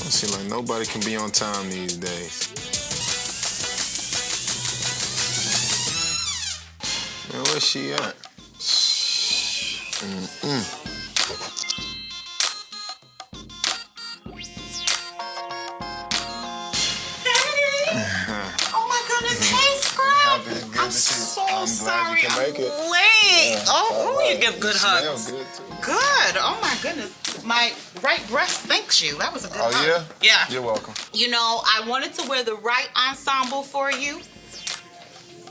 It seems like nobody can be on time these days. Man, where's she at? Oh my goodness, hey Scrap! I'm so sorry I'm late. You give good hugs. Smell good too. Good. Oh my goodness. My right breast thanks you. That was a good hug. Oh yeah? Yeah. You're welcome. You know, I wanted to wear the right ensemble for you.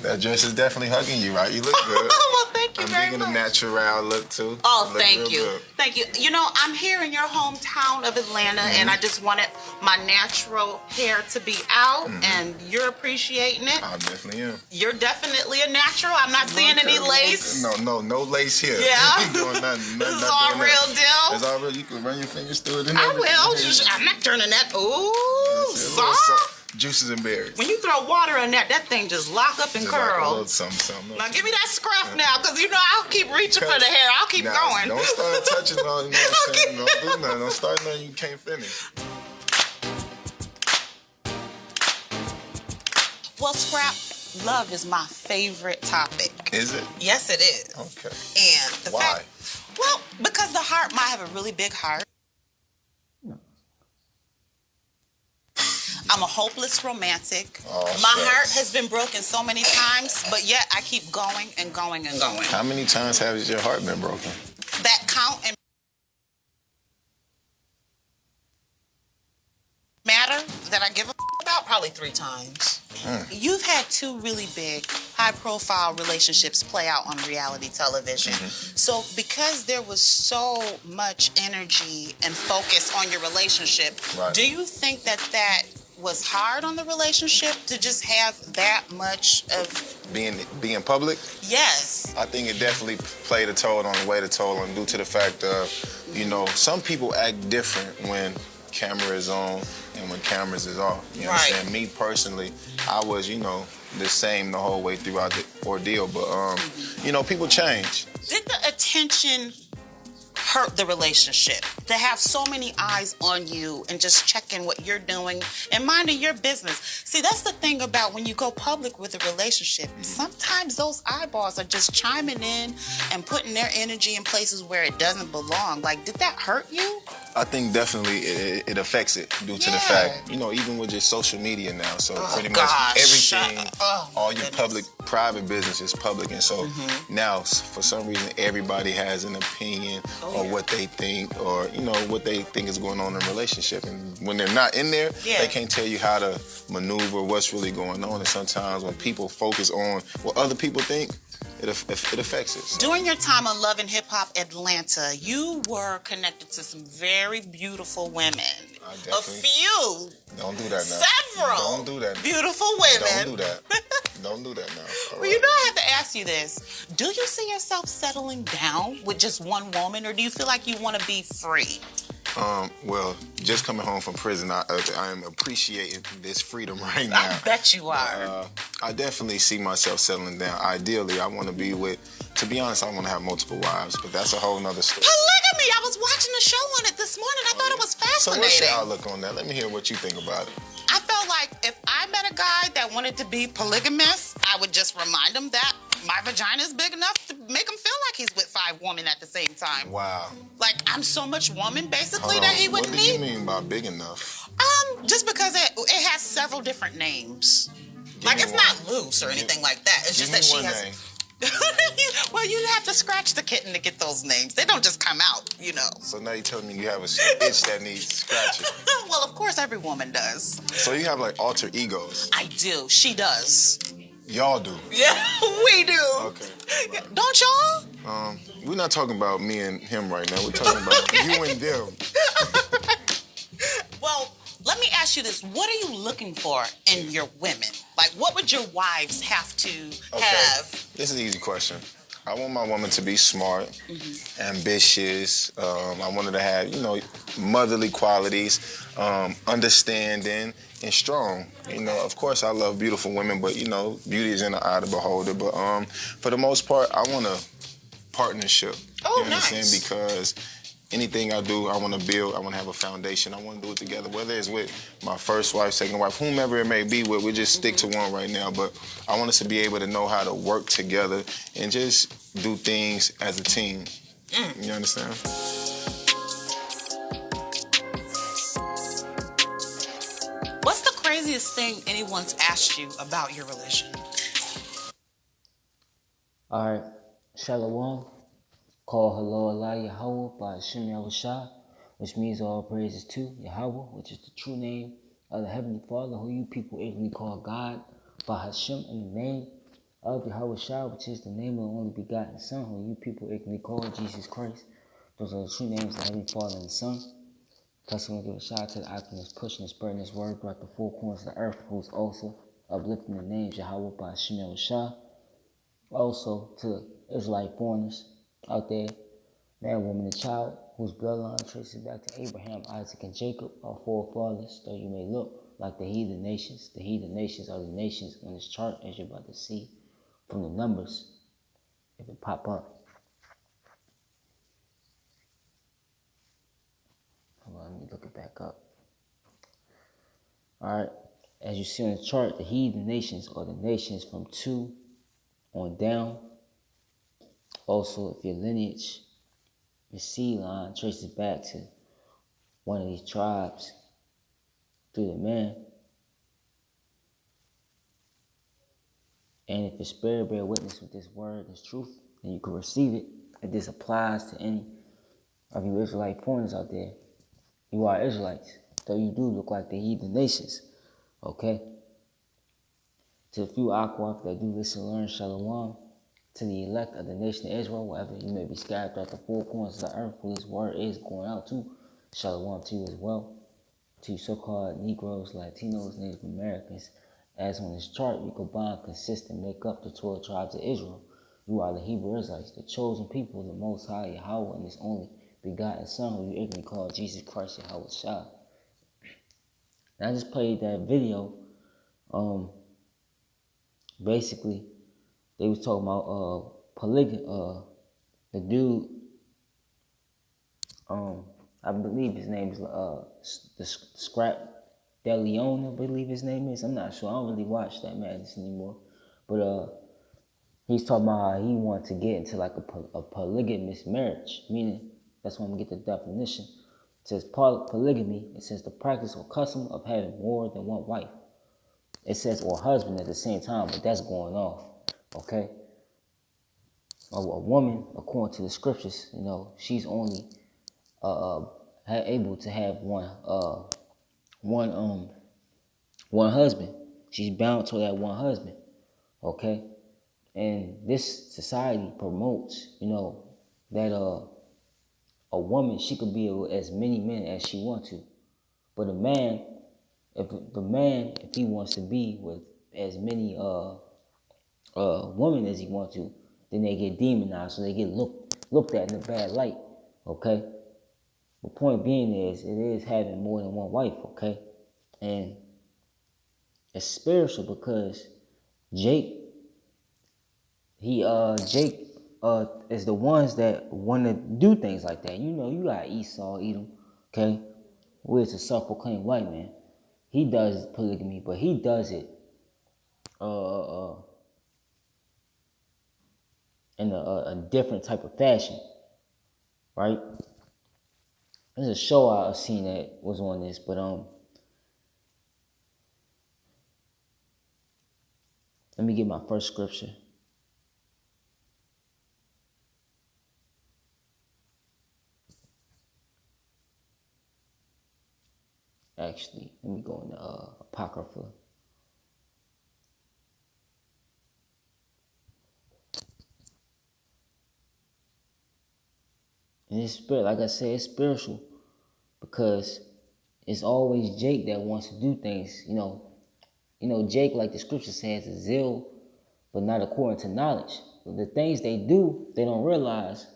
That dress is definitely hugging you, right? You look good. Well, thank you I'm very digging much. the natural look too. Oh, You look thank real you. good. Thank you. You know, I'm here in your hometown of Atlanta, and I just wanted my natural hair to be out, and you're appreciating it. I definitely am. You're definitely a natural. I'm not seeing any lace. No lace here. Yeah. You ain't doing nothing. This is all real deal. It's all real. You can run your fingers through it. And I everything. will. I'm not turning that. Ooh, It's a little soft. juices and berries. When you throw water in that thing just lock up and Just like a curl. little something. Now give me that scruff now, because you know I'll keep reaching for the hair. I'll keep going. Don't start touching on it. You know what I'm saying? Don't do nothing. Don't start nothing you can't finish. Well, Scrap, love is my favorite topic. Is it? Yes, it is. Okay. And the Why? well, because the heart might have a really big heart. I'm a hopeless romantic. Oh, my shucks. heart has been broken so many times, but yet I keep going and going and going. How many times has your heart been broken? That count and matter that I give a about probably 3 times. You've had 2 really big, high-profile relationships play out on reality television. So because there was so much energy and focus on your relationship, Right. do you think that was hard on the relationship to just have that much of... Being public? Yes. I think it definitely played a toll on the way the toll on due to the fact of, you know, some people act different when camera is on and when cameras is off. You know what I'm saying? Me personally, I was, you know, the same the whole way throughout the ordeal. But, you know, people change. Did the attention hurt the relationship? To have so many eyes on you and just checking what you're doing and minding your business. See, that's the thing about when you go public with a relationship. Sometimes those eyeballs are just chiming in and putting their energy in places where it doesn't belong. Like, did that hurt you? I think definitely it affects it due to the fact, you know, even with just social media now. So pretty much everything, all your public, private business is public. And so now, for some reason, everybody has an opinion or what they think or, you know, what they think is going on in a relationship. And when they're not in there, they can't tell you how to maneuver what's really going on. And sometimes when people focus on what other people think, it affects it. So. During your time on Love and Hip Hop Atlanta, you were connected to some very beautiful women. A few. Don't do that now. Several. Don't do that. Beautiful women. Don't do that. Don't do that now. Well, you know I have to ask you this. Do you see yourself settling down with just one woman, or do you feel like you want to be free? Well, just coming home from prison, I am appreciating this freedom right now. I bet you are. I definitely see myself settling down. Ideally, I want to be with, to be honest, I want to have multiple wives, but that's a whole nother story. Polygamy! I was watching a show on it this morning. I thought it was So fascinating. what's your outlook on that? Let me hear what you think about it. I felt like if I met a guy that wanted to be polygamous, I would just remind him that my vagina is big enough to make him feel like he's with 5 women at the same time. Wow. Like, I'm so much woman, basically, that he wouldn't need. What do you mean by big enough? Just because it has several different names. Like, it's not loose or anything like that. It's just that she has... Name. Well, you have to scratch the kitten to get those names. They don't just come out, you know. So now you're telling me you have a itch that needs scratching. Well, of course, every woman does. So you have like alter egos. I do. She does. Y'all do. Yeah, we do. Okay. Yeah, don't y'all? We're not talking about me and him right now. We're talking about you and them. Well, let me ask you this. What are you looking for in your women? Like, what would your wives have to have? This is an easy question. I want my woman to be smart, ambitious. I want her to have, you know, motherly qualities, understanding, and strong. You know, of course, I love beautiful women, but, you know, beauty is in the eye of the beholder. But for the most part, I want a partnership. Oh, you understand? nice. Because anything I do, I want to build. I want to have a foundation. I want to do it together, whether it's with my first wife, second wife, whomever it may be with. We just stick to one right now. But I want us to be able to know how to work together and just do things as a team. You understand? What's the craziest thing anyone's asked you about your religion? All right, Shalom. Call hello Allah Yahweh by Hashem Yahushua, which means all praises to Yahweh, which is the true name of the Heavenly Father, who you people ignorantly call God, by Hashem in the name of Yahushua, which is the name of the only begotten Son, who you people ignorantly call Jesus Christ. Those are the true names of the Heavenly Father and the Son. Plus, we want to give a shout out to the optimist pushing and spreading this word throughout the four corners of the earth, who's also uplifting the names Yahweh by Hashem Yahushua. Also to the Israelite foreigners out there, man, woman, and child, whose bloodline traces back to Abraham, Isaac, and Jacob, our forefathers, though you may look like the heathen nations. The heathen nations are the nations on this chart, as you're about to see from the numbers, if it pop up. Hold on, let me look it back up. All right, as you see on the chart, the heathen nations are the nations from 2 on down. Also, if your lineage, your seed line traces back to one of these tribes through the man, and if your spirit bear witness with this word, this truth, then you can receive it. If this applies to any of you Israelite foreigners out there, you are Israelites, though you do look like the heathen nations, okay? To the few Akwaf that do listen and learn, Shalom. To the elect of the nation of Israel, wherever you may be scattered throughout the four corners of the earth, who this word is going out to, Shalom to you as well. To you so-called Negroes, Latinos, Native Americans, as on this chart, you combine, consist, and make up the 12 tribes of Israel. You are the Hebrew Israelites, the chosen people, the Most High Yahweh, and His only begotten Son, who you ignorantly call Jesus Christ Yahweh Shah. And I just played that video. Basically, they was talking about polygamy. The dude, I believe his name is the Scrap De Leon, I believe his name is. I'm not sure. I don't really watch that madness anymore. But he's talking about how he wanted to get into like a polygamous marriage, meaning that's why I'm gonna get the definition. It says polygamy. It says the practice or custom of having more than one wife. It says or husband at the same time, but that's going off. Okay. A woman, according to the scriptures, she's only able to have one husband. She's bound to that one husband, okay? And this society promotes, that a woman, she could be with as many men as she wants to, but a man, if he wants to be with as many women as he wants to, then they get demonized, so they get looked at in a bad light, okay? The point being is, it is having more than one wife, okay? And it's spiritual because Jake is the ones that want to do things like that. You got Esau, Edom, okay? Who is a self-proclaimed white man. He does polygamy, but he does it in a different type of fashion, right? There's a show I've seen that was on this, but let me get my first scripture. Actually, let me go in the Apocrypha. And it's spirit, like I said, it's spiritual because it's always Jake that wants to do things. Jake, like the scripture says, is zeal, but not according to knowledge. But the things they do, they don't realize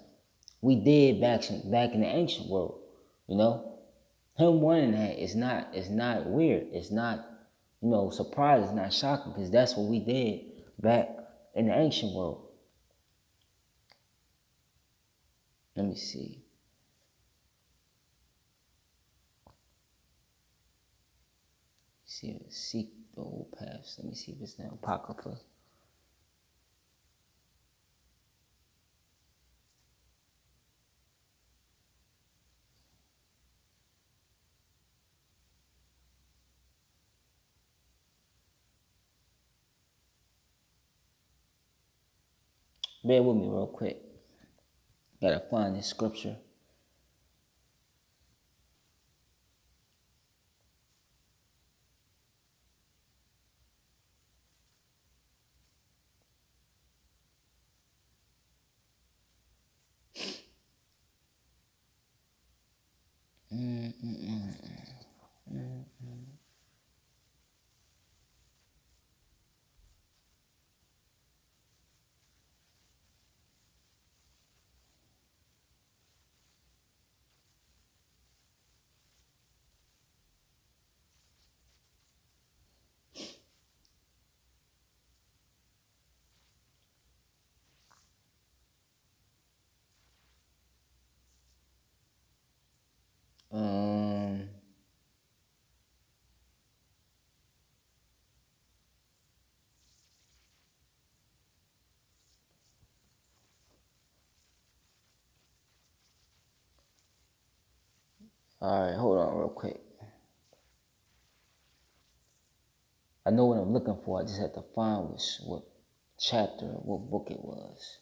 we did back in the ancient world. Him wanting that is not weird. It's not, surprising. It's not shocking because that's what we did back in the ancient world. Let me see. See, seek the old paths. Let me see if it's in Apocrypha. Bear with me real quick. Gotta find this scripture. All right, hold on real quick. I know what I'm looking for. I just had to find what chapter, what book it was.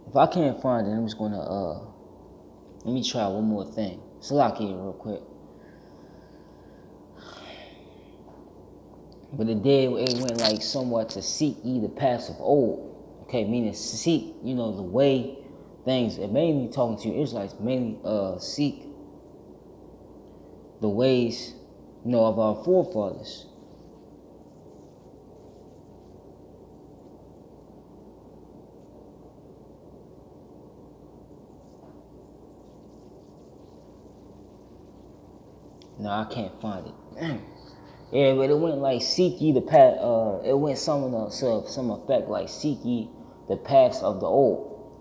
If I can't find it, I'm just gonna let me try one more thing. Salaki real quick. But it went like somewhat to seek ye the paths of old. Okay, meaning seek, the way things, and mainly talking to you Israelites, mainly seek the ways, of our forefathers. No, I can't find it. Yeah, but it went like seek ye the path. It went some effect like seek ye the paths of the old.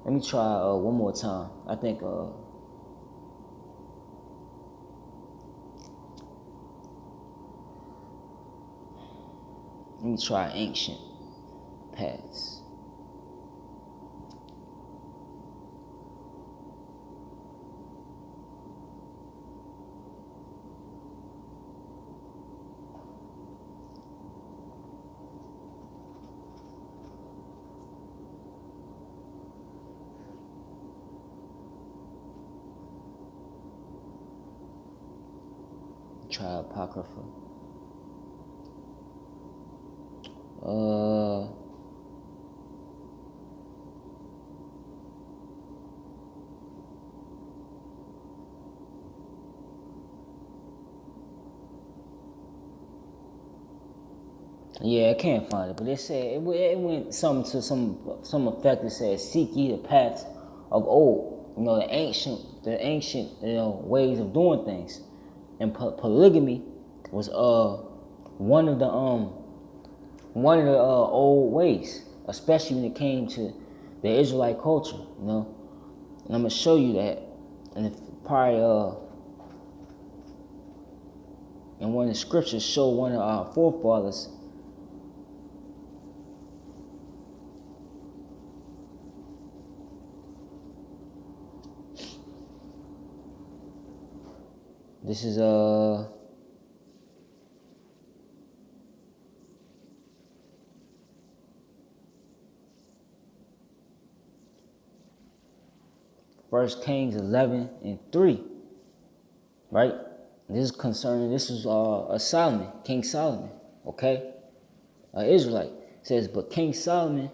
Let me try one more time. I think. Let me try ancient paths. Try Apocrypha. Yeah, I can't find it, but it said it went something to some effect that said, "Seek ye the paths of old." The ancient ways of doing things, and polygamy was one of the old ways, especially when it came to the Israelite culture. And I'm gonna show you that, and if probably and one of the scriptures show one of our forefathers. This is First Kings 11:3, right? This is Solomon, King Solomon, okay? Israelite. It says, but King Solomon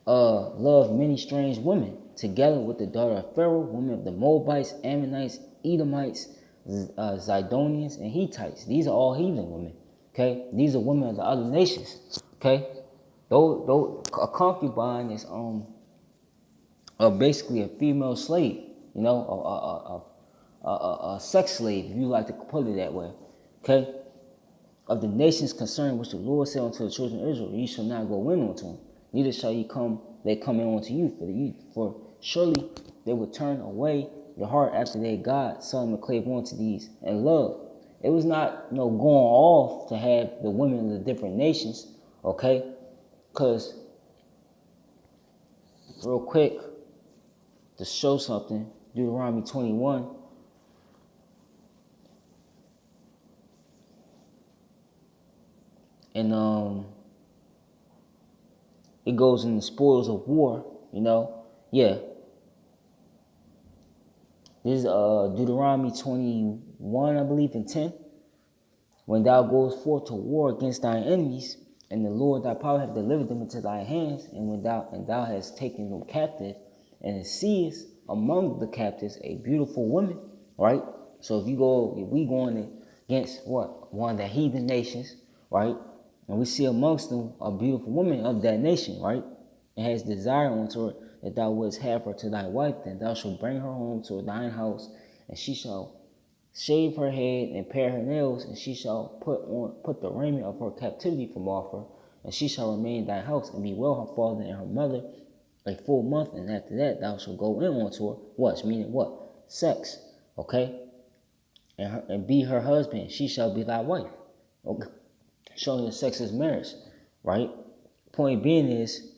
loved many strange women, together with the daughter of Pharaoh, women of the Moabites, Ammonites, Edomites, Zidonians, and Hittites. These are all heathen women, okay? These are women of the other nations, okay? Though a concubine is basically a female slave, you know, a sex slave, if you like to put it that way, okay? Of the nations concerning which the Lord said unto the children of Israel, ye shall not go in unto them, neither shall they come in unto you, for surely they would turn away your heart after their God, Solomon clave unto these, and love. It was not going off to have the women of the different nations, okay? Because, real quick, to show something, Deuteronomy 21, and it goes in the spoils of war, you know. Yeah. This is Deuteronomy 21, I believe, and 10. When thou goest forth to war against thine enemies, and the Lord thy power hath delivered them into thy hands, and thou hast taken them captive, and seest among the captives a beautiful woman, right? So if we going against what? One of the heathen nations, right? And we see amongst them a beautiful woman of that nation, right? And has desire unto her that thou wouldst have her to thy wife, then thou shalt bring her home to thine house, and she shall shave her head and pare her nails, and she shall put the raiment of her captivity from off her, and she shall remain in thy house, and be well her father and her mother a full month, and after that thou shalt go in unto her. What? Meaning what? Sex. Okay? And be her husband, she shall be thy wife. Okay? Showing the sex is marriage, right? Point being is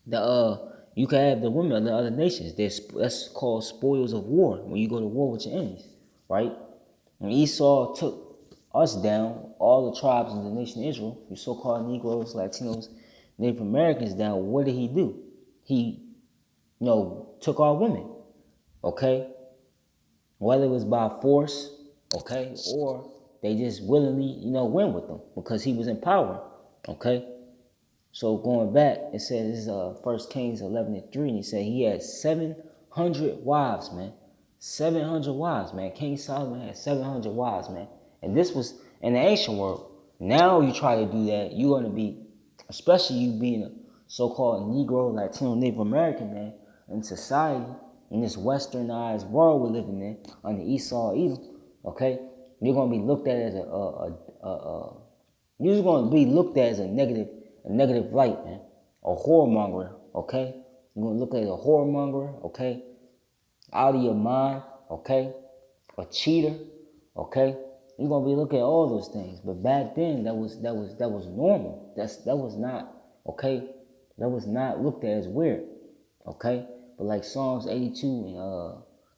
you can have the women of the other nations. That's called spoils of war when you go to war with your enemies, right? When Esau took us down, all the tribes of the nation of Israel, your so-called Negroes, Latinos, Native Americans down, what did he do? He, took our women, okay? Whether it was by force, okay, or they just willingly, went with them because he was in power, okay? So going back, it says, this is 1 Kings 11:3, and he said he had 700 wives, man. 700 wives, man. King Solomon had 700 wives, man. And this was in the ancient world. Now you try to do that, you're going to be, especially you being a so-called Negro, Latino, Native American, man, in society, in this westernized world we're living in, under Esau, Edom, okay? You're going to be looked at as you're just going to be looked at as a negative light, man. A whoremonger, okay? You're going to look at a whoremonger, okay? Out of your mind, okay? A cheater, okay? You're going to be looking at all those things. But back then, that was normal. That was not, okay? That was not looked at as weird, okay? But like Psalms 82 and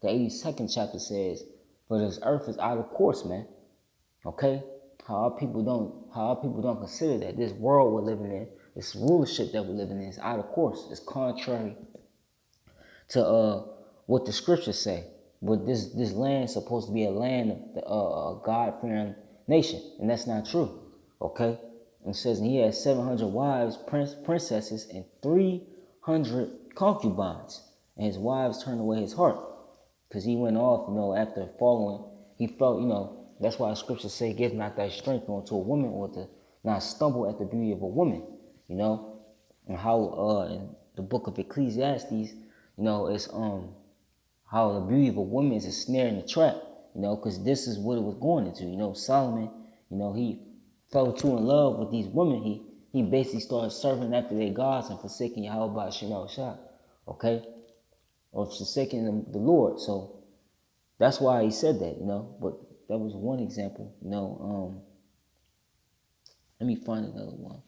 the 82nd chapter says, for this earth is out of course, man. Okay? How our people don't consider that this world we're living in, this rulership that we're living in is out of course. It's contrary to what the scriptures say. But this land is supposed to be a land of a God-fearing nation, and that's not true. Okay? And it says he had 700 wives, princesses, and 300 concubines, and his wives turned away his heart because he went off, after following. He felt, that's why the scriptures say, give not thy strength unto a woman, or to not stumble at the beauty of a woman, and how in the book of Ecclesiastes, it's how the beauty of a woman is a snare and a trap, because this is what it was going into. Solomon, he fell too in love with these women. He basically started serving after their gods and forsaking Yahweh Shema Shah, okay, or forsaking the Lord. So that's why he said that, but that was one example, let me find another one.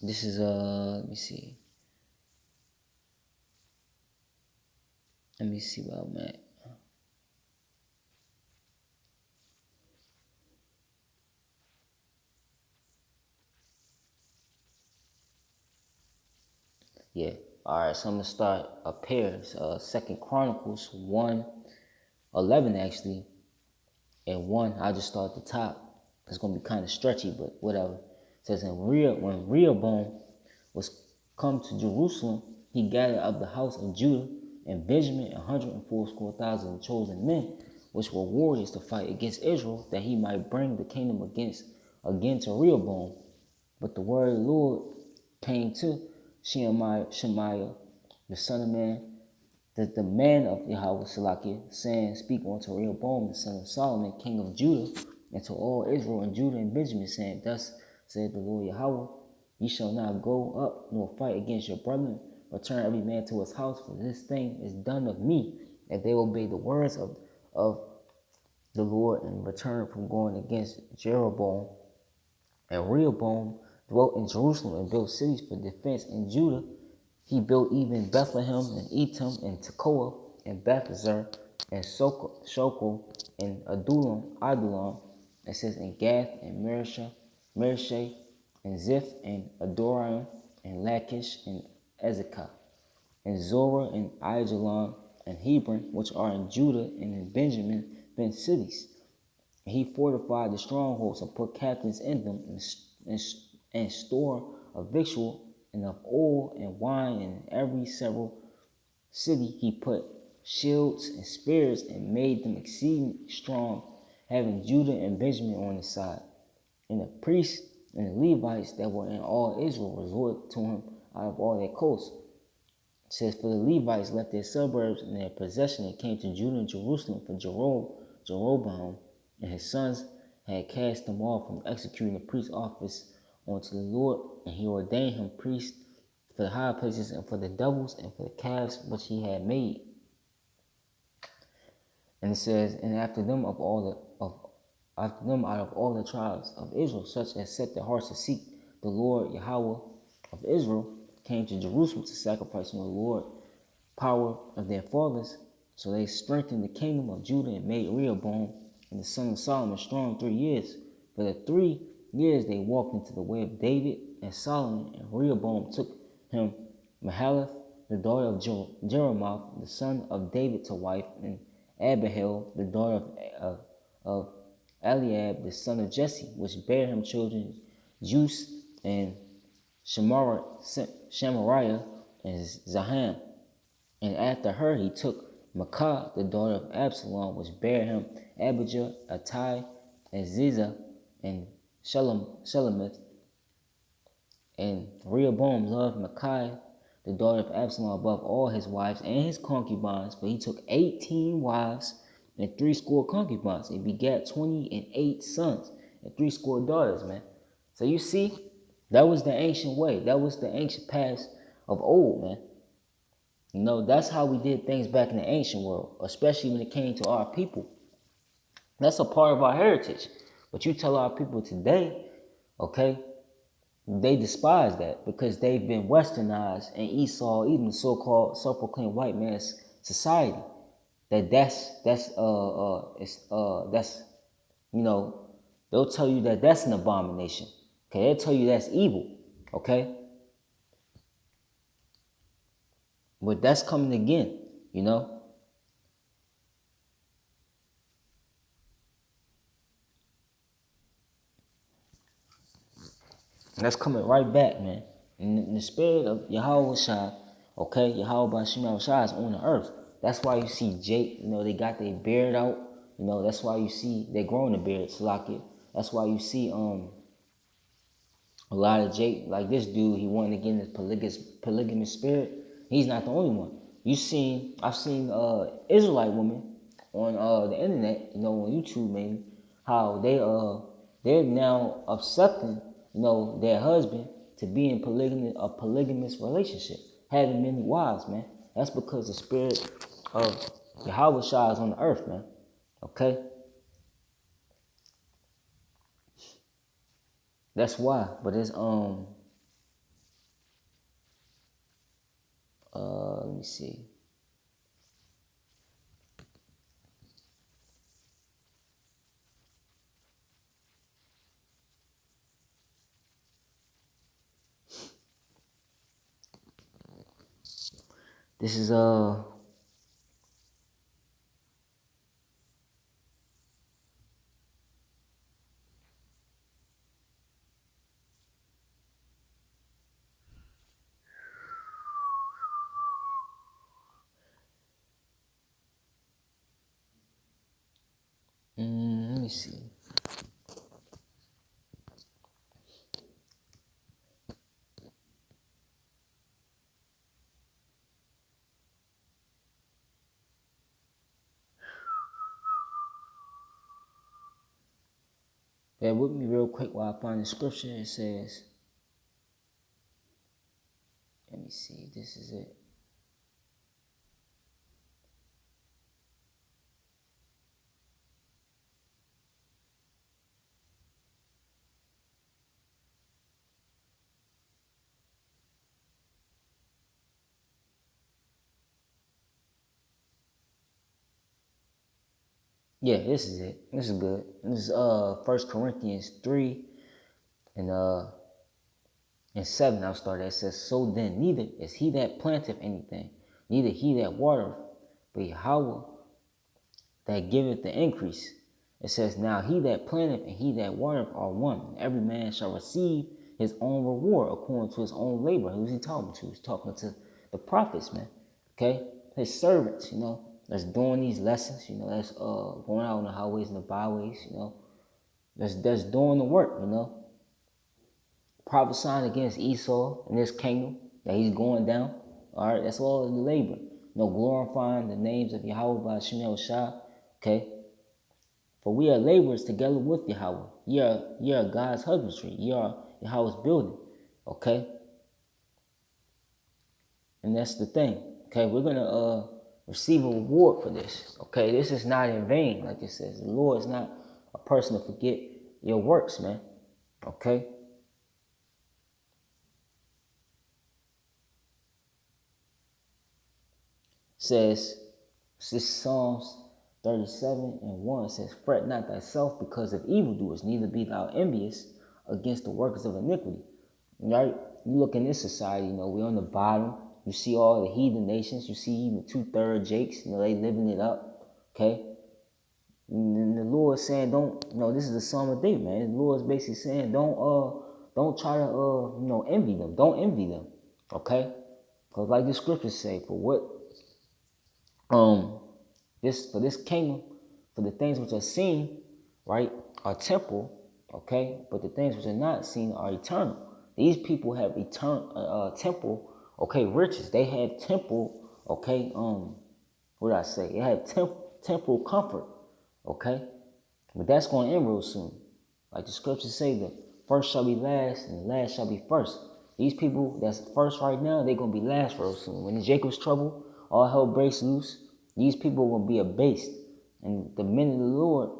This is let me see. Let me see where I'm at. Yeah. All right. So I'm gonna start up here. Second Chronicles 1:11 actually, and I'll just start at the top. It's gonna be kind of stretchy, but whatever. It says when Rehoboam was come to Jerusalem, he gathered up the house of Judah and Benjamin 140,000 chosen men, which were warriors to fight against Israel, that he might bring the kingdom again to Rehoboam. But the word of the Lord came to Shemaiah, the son of man, the man of Yahweh Salakia, saying, Speak unto Rehoboam, the son of Solomon, king of Judah, and to all Israel and Judah and Benjamin, saying, Thus said the Lord Yahweh, Ye shall not go up nor fight against your brethren, return every man to his house, for this thing is done of me, if they obey the words of the Lord and return from going against Jeroboam. And Rehoboam dwelt in Jerusalem and built cities for defense in Judah. He built even Bethlehem and Etam and Tekoa and Bethzer and Shokel and Adullam. It says in Gath and Mareshah and Ziph and Adoram and Lachish and Ezekah and Zorah and Aijalon and Hebron, which are in Judah and in Benjamin, fenced cities. And he fortified the strongholds and put captains in them and store of victual and of oil and wine, and in every several city he put shields and spears and made them exceeding strong, having Judah and Benjamin on his side. And the priests and the Levites that were in all Israel resorted to him out of all their coasts. It says, For the Levites left their suburbs and their possession and came to Judah and Jerusalem, for Jeroboam and his sons had cast them off from executing the priest's office unto the Lord, and he ordained him priest for the high places and for the doubles and for the calves which he had made. And it says, And after them out of all the tribes of Israel, such as set their hearts to seek the Lord Yahweh of Israel, came to Jerusalem to sacrifice unto the Lord power of their fathers. So they strengthened the kingdom of Judah and made Rehoboam and the son of Solomon strong 3 years. For the 3 years they walked into the way of David and Solomon, and Rehoboam took him Mahalath, the daughter of Jeremoth, the son of David, to wife, and Abihail, the daughter of Eliab, the son of Jesse, which bare him children, Jus and Shamariah and Zaham. And after her he took Maacah, the daughter of Absalom, which bare him Abijah, Attai, and Ziza, and Shelemith. And Rehoboam loved Maacah, the daughter of Absalom, above all his wives and his concubines, for he took 18 wives and 80 concubines, and begat 28 sons and 80 daughters, man. So you see, that was the ancient way. That was the ancient past of old, man. You know, that's how we did things back in the ancient world, especially when it came to our people. That's a part of our heritage. But you tell our people today, okay, they despise that because they've been westernized and Esau, even the so-called self-proclaimed white man's society. That's you know, they'll tell you that that's an abomination. Okay, they'll tell you that's evil. Okay. But that's coming again, you know. And that's coming right back, man. In the spirit of Yahweh Shai, okay, Yahweh Bashim Shai is on the earth. That's why you see Jake, you know, they got their beard out. You know, that's why you see they're growing a beard, Salakia. That's why you see a lot of Jake, like this dude, he wanted to get in this polygamous spirit. He's not the only one. I've seen Israelite women on the internet, you know, on YouTube maybe, how they're now accepting, you know, their husband to be in a polygamous relationship, having many wives, man. That's because the spirit of Yahweh Shai is on the earth, man. Okay? That's why. But it's me see. This is let me see. Bear with me real quick while I find the scripture. It says, let me see, this is it. Yeah, this is it. This is good. This is 1 Corinthians 3 and 7. I'll start. It says, so then neither is he that planteth anything, neither he that watereth, but Yahweh that giveth the increase. It says, now he that planteth and he that watereth are one. Every man shall receive his own reward according to his own labor. Who's he talking to? He's talking to the prophets, man. Okay? His servants, that's doing these lessons, that's going out on the highways and the byways, that's doing the work, prophesying against Esau and his kingdom that he's going down. All right, that's all the labor. Glorifying the names of Yahweh by Shem Shah. Okay. For we are laborers together with Yahweh. Ye are God's husbandry. Ye are Yahweh's building. Okay. And that's the thing. Okay, we're gonna receive a reward for this. Okay, this is not in vain, like it says. The Lord is not a person to forget your works, man. Okay. Says, this Psalms 37:1 says, fret not thyself because of evildoers, neither be thou envious against the workers of iniquity. Right? You look in this society, we're on the bottom. You see all the heathen nations. You see even 2/3 Jakes, they living it up. Okay? And the Lord is saying, this is the Psalm of David, man. The Lord is basically saying, don't try to, envy them. Don't envy them. Okay? Because like the scriptures say, for this kingdom, for the things which are seen, right, are temporal, okay, but the things which are not seen are eternal. These people have temporal, okay, riches. They have temporal, okay, what did I say? They have temporal comfort, okay, but that's going to end real soon. Like the scriptures say, the first shall be last and the last shall be first. These people that's first right now, they're going to be last real soon. When Jacob's trouble, all hell breaks loose, these people will be abased. And the men of the Lord,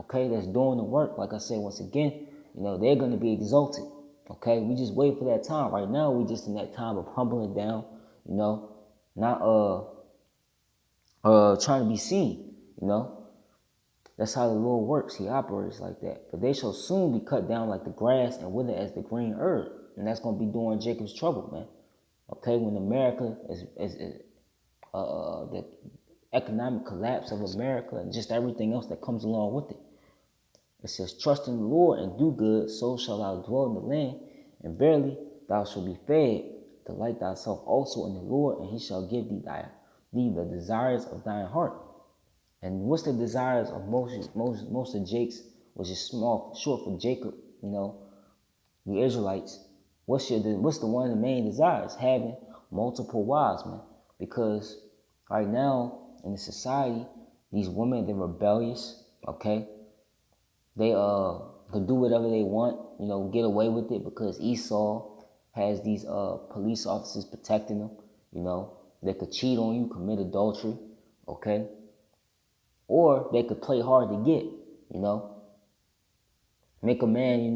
okay, that's doing the work, like I said once again, they're going to be exalted. Okay, we just wait for that time. Right now, we just in that time of humbling down, not trying to be seen, That's how the Lord works. He operates like that. But they shall soon be cut down like the grass and wither as the green herb. And that's going to be during Jacob's trouble, man. Okay, when America is the economic collapse of America and just everything else that comes along with it. It says, trust in the Lord and do good, so shall thou dwell in the land, and verily thou shalt be fed. Delight thyself also in the Lord, and he shall give thee the desires of thine heart. And what's the desires of most of Jake's, which is short for Jacob, you Israelites. What's the one of the main desires? Having multiple wives, man. Because right now in the society, these women, they're rebellious, okay? They can do whatever they want, get away with it because Esau has these police officers protecting them, They could cheat on you, commit adultery, okay? Or they could play hard to get, Make a man,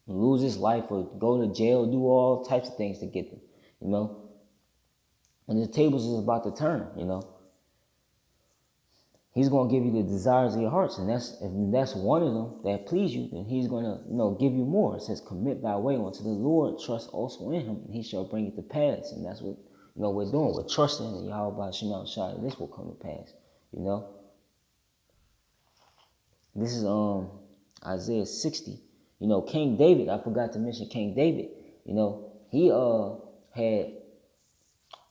lose his life or go to jail, do all types of things to get them, And the tables is about to turn, He's going to give you the desires of your hearts. And if that's one of them that please you, then he's going to, give you more. It says, commit thy way unto the Lord, trust also in him, and he shall bring it to pass. And that's what, we're doing. We're trusting in Yahweh Shema Shai. This will come to pass, This is Isaiah 60. King David, I forgot to mention King David. He had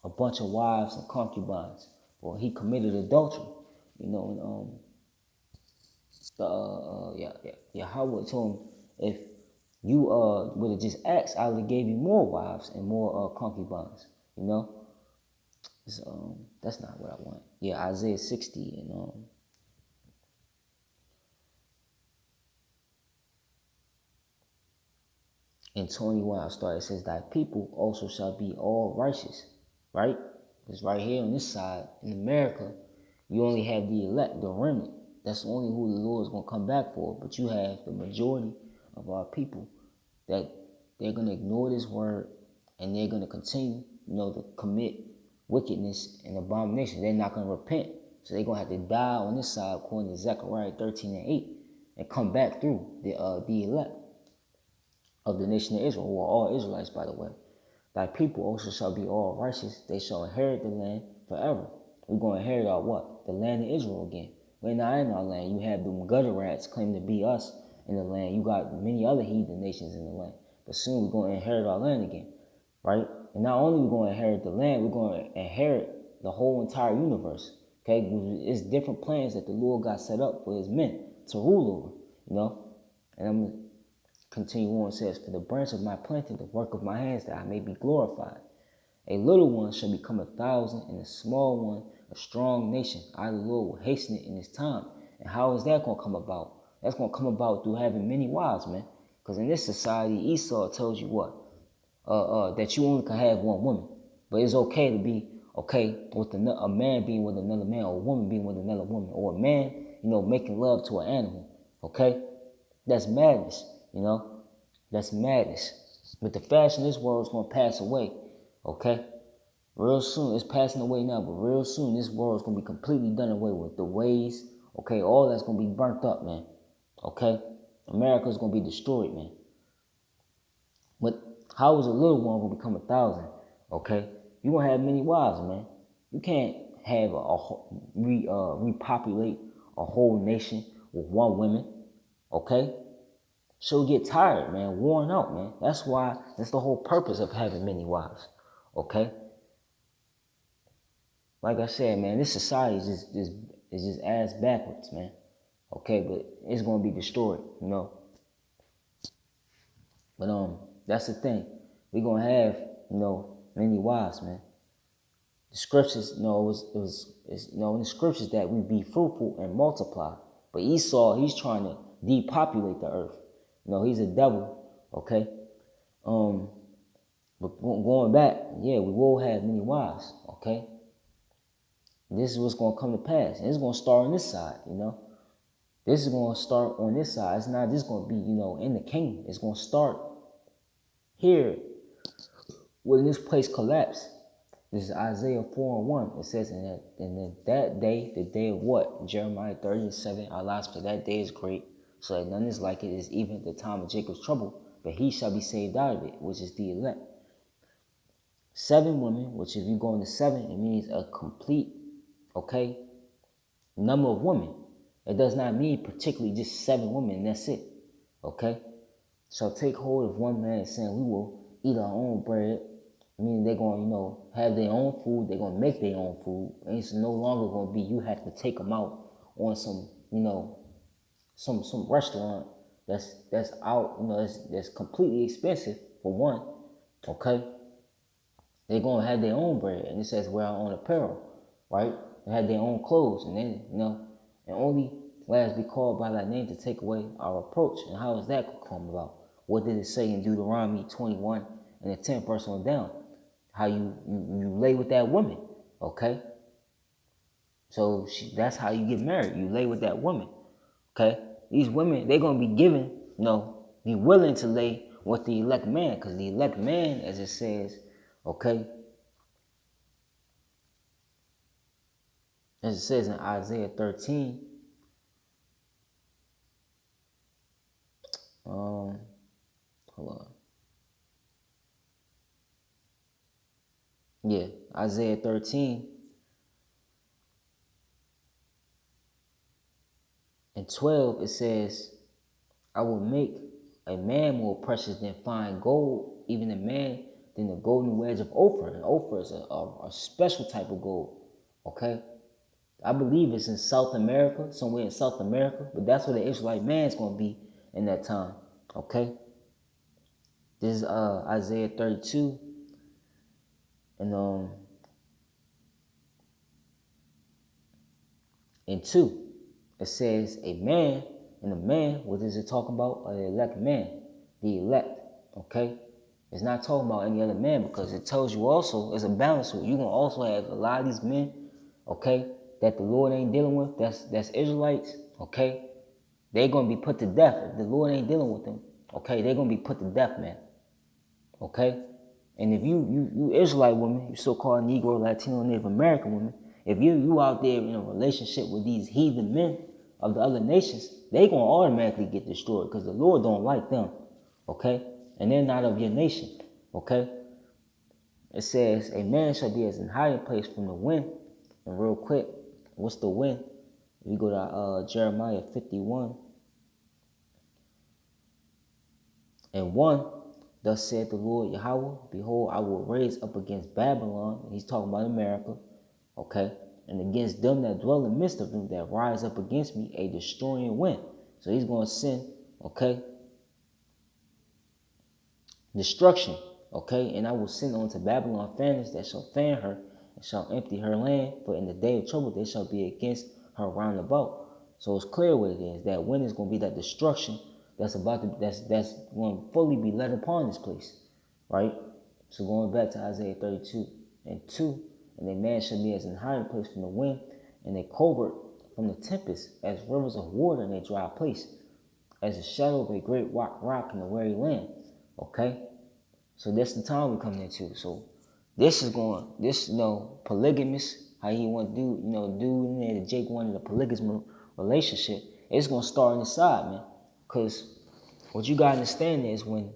a bunch of wives and concubines. Well, he committed adultery, and Yahweh told him, if you would have just asked, I would have gave you more wives and more concubines. That's not what I want. Yeah, Isaiah 60 and 21. I started. It says, thy people also shall be all righteous, right? Because right here on this side in America, you only have the elect, the remnant. That's only who the Lord is going to come back for. But you have the majority of our people that they're going to ignore this word and they're going to continue, to commit wickedness and abomination. They're not going to repent. So they're going to have to die on this side according to Zechariah 13 and 8 and come back through the elect of the nation of Israel, who are all Israelites, by the way. Thy people also shall be all righteous. They shall inherit the land forever. We're going to inherit our what? The land of Israel again. We're not in our land. You have them gutter rats claiming to be us in the land. You got many other heathen nations in the land. But soon we're going to inherit our land again, right? And not only are we going to inherit the land, we're going to inherit the whole entire universe, okay? It's different plans that the Lord got set up for his men to rule over, And I'm going to continue on. It says, for the branch of my planting, the work of my hands, that I may be glorified. A little one shall become 1,000, and a small one a strong nation. I, the Lord, will hasten it in his time. And how is that going to come about? That's going to come about through having many wives, man. Because in this society, Esau tells you what? That you only can have one woman. But it's okay to be okay with a man being with another man, or a woman being with another woman, or a man, making love to an animal. Okay? That's madness, That's madness. But the fashion of this world is going to pass away. Okay? Real soon, it's passing away now, but real soon this world is going to be completely done away with. The ways, okay, all that's going to be burnt up, man. Okay? America's going to be destroyed, man. But how is a little one going to become 1,000? Okay? You're going to have many wives, man. You can't have repopulate a whole nation with one woman. Okay? She'll get tired, man, worn out, man. That's the whole purpose of having many wives. Okay? Like I said, man, this society is just ass backwards, man. Okay, but it's gonna be destroyed, But that's the thing. We're gonna have, many wives, man. The scriptures, it was in the scriptures that we be fruitful and multiply. But Esau, he's trying to depopulate the earth. He's a devil, okay? But going back, yeah, we will have many wives, okay? This is what's going to come to pass. And it's going to start on this side, This is going to start on this side. It's not just going to be, in the kingdom. It's going to start here when this place collapsed. This is Isaiah 4 and 1. It says, in that day, the day of what? Jeremiah 37, Alas, for that day is great, so that none is like it is even the time of Jacob's trouble, but he shall be saved out of it, which is the elect. 7 women, which if you go into 7, it means a complete, okay, number of women. It does not mean particularly just 7 women, and that's it, okay? Shall take hold of one man, saying, we will eat our own bread, meaning they're going to, have their own food, they're going to make their own food, and it's no longer going to be you have to take them out on some, some restaurant that's out, that's completely expensive, for one, okay? They're going to have their own bread, and it says wear our own apparel, right? They have their own clothes, and then, and only let us be called by thy name to take away our reproach. And how is that going to come about? What did it say in Deuteronomy 21 and the 10th verse on down? How you lay with that woman, okay? So that's how you get married. You lay with that woman, okay? These women, they're going to be given, be willing to lay with the elect man, because the elect man, as it says, okay, as it says in Isaiah 13, hold on. Yeah, Isaiah 13 and 12, it says, I will make a man more precious than fine gold, even a man than the golden wedge of Ophir. And Ophir is a special type of gold, okay? I believe it's in South America, somewhere in South America, but that's where the Israelite man's going to be in that time, okay? This is Isaiah 32, and in 2, it says a man, and a man, what is it talking about? The elect man, the elect, okay? It's not talking about any other man, because it tells you also, it's a balance. You're going to also have a lot of these men, okay, that the Lord ain't dealing with, that's Israelites, okay? They're going to be put to death. If the Lord ain't dealing with them, okay, they're going to be put to death, man, okay? And if you Israelite women, you so-called Negro, Latino, Native American women, if you out there in a relationship with these heathen men of the other nations, they going to automatically get destroyed because the Lord don't like them, okay? And they're not of your nation, okay? It says, a man shall be as in hiding place from the wind. And real quick, what's the wind? We go to Jeremiah 51 and 1. Thus said the Lord Yahweh, behold, I will raise up against Babylon, and he's talking about America, okay, and against them that dwell in the midst of them that rise up against me, a destroying wind. So he's going to send, okay, destruction, okay, and I will send unto Babylon fanners that shall fan her and shall empty her land, for in the day of trouble they shall be against her round about. So it's clear what it is. That wind is going to be that destruction that's going to fully be led upon this place, right? So going back to Isaiah 32 and 2, and a man shall be as an hiding place from the wind, and a covert from the tempest, as rivers of water in a dry place, as a shadow of a great rock in a weary land. Okay? So that's the time we're coming into. So this, polygamous, how he want to do in there, that Jake wanted a polygamous relationship, it's going to start on the side, man. Because what you got to understand is when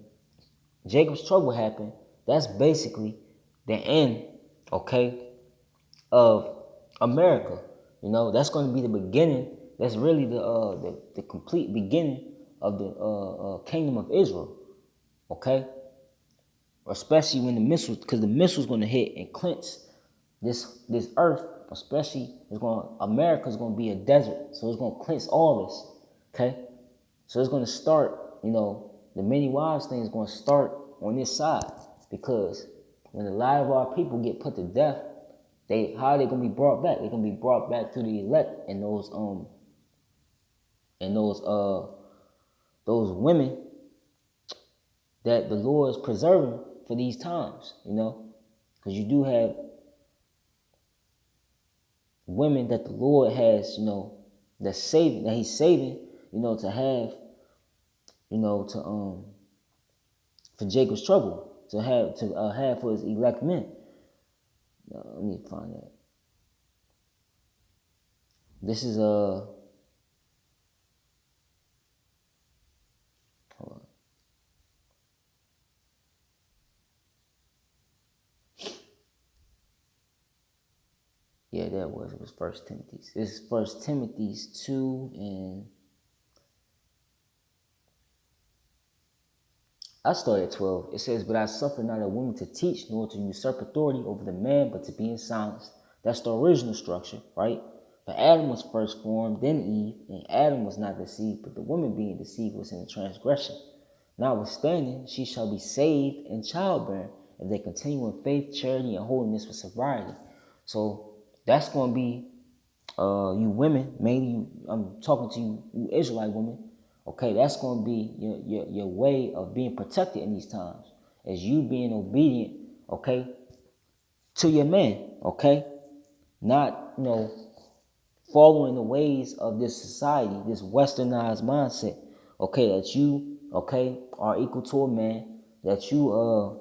Jacob's trouble happened, that's basically the end, okay, of America. That's going to be the beginning. That's really the complete beginning of the kingdom of Israel, okay? Especially when the missiles, because the missiles going to hit and clench this earth, especially America's going to be a desert, so it's going to clench all this, okay? So it's going to start, the many wives thing is going to start on this side, because when a lot of our people get put to death, how are they going to be brought back? They're going to be brought back through the elect and those women that the Lord is preserving for these times, because you do have women that the Lord has, that he's saving, to have, for Jacob's trouble, to have for his elect men. Let me find that. This is hold on. Yeah, it was 1 Timothy. This is 1 Timothy 2, and I start at 12. It says, but I suffer not a woman to teach, nor to usurp authority over the man, but to be in silence. That's the original structure, right? But Adam was first formed, then Eve, and Adam was not deceived, but the woman being deceived was in transgression. Notwithstanding, she shall be saved in childbearing if they continue in faith, charity, and holiness with sobriety. So that's going to be you women, mainly I'm talking to you Israelite women. Okay, that's going to be your way of being protected in these times, as you being obedient, okay, to your man, okay, not following the ways of this society, this westernized mindset, okay, that you, okay, are equal to a man, that you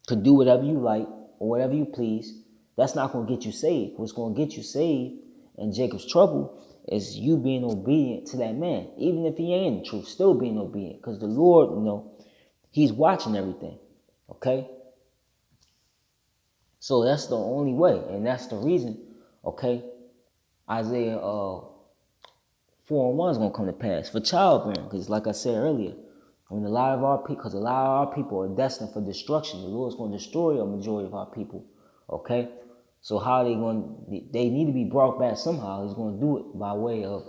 could do whatever you like or whatever you please. That's not going to get you saved. What's going to get you saved And Jacob's trouble is you being obedient to that man. Even if he ain't in the truth, still being obedient. Because the Lord, he's watching everything. Okay? So that's the only way. And that's the reason, okay, Isaiah 4:1 is going to come to pass for childbearing. Because like I said earlier, when a lot of our people are destined for destruction, the Lord's going to destroy a majority of our people. Okay? So how they need to be brought back somehow. He's going to do it by way of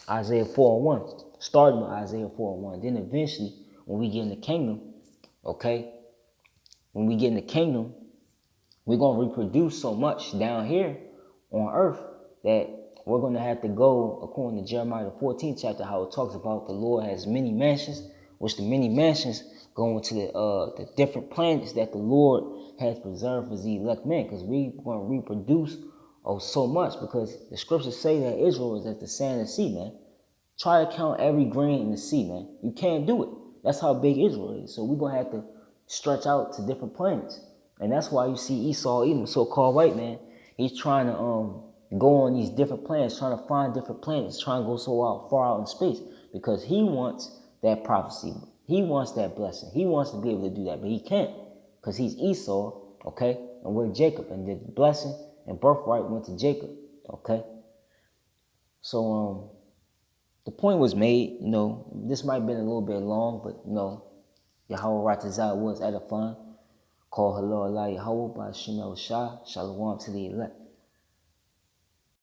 Isaiah 4:1, starting with Isaiah 4:1. Then eventually, when we get in the kingdom, okay, when we get in the kingdom, we're going to reproduce so much down here on earth that we're going to have to go, according to Jeremiah the 14th chapter, how it talks about the Lord has many mansions, which the many mansions go into the different planets that the Lord has preserved for the elect man, because we're going to reproduce so much, because the scriptures say that Israel is as the sand of the sea, man. Try to count every grain in the sea, man. You can't do it. That's how big Israel is. So we're going to have to stretch out to different planets. And that's why you see Esau, even so-called white man, he's trying to go on these different planets, trying to find different planets, trying to go so far out in space, because he wants that prophecy. He wants that blessing. He wants to be able to do that, but he can't, because he's Esau, okay, and we're Jacob, and the blessing and birthright went to Jacob, okay. So the point was made. This might have been a little bit long, but Yahweh Ratazah was edifying. Call hello Allah Yahweh by Shem El Shah. Shalom to the elect.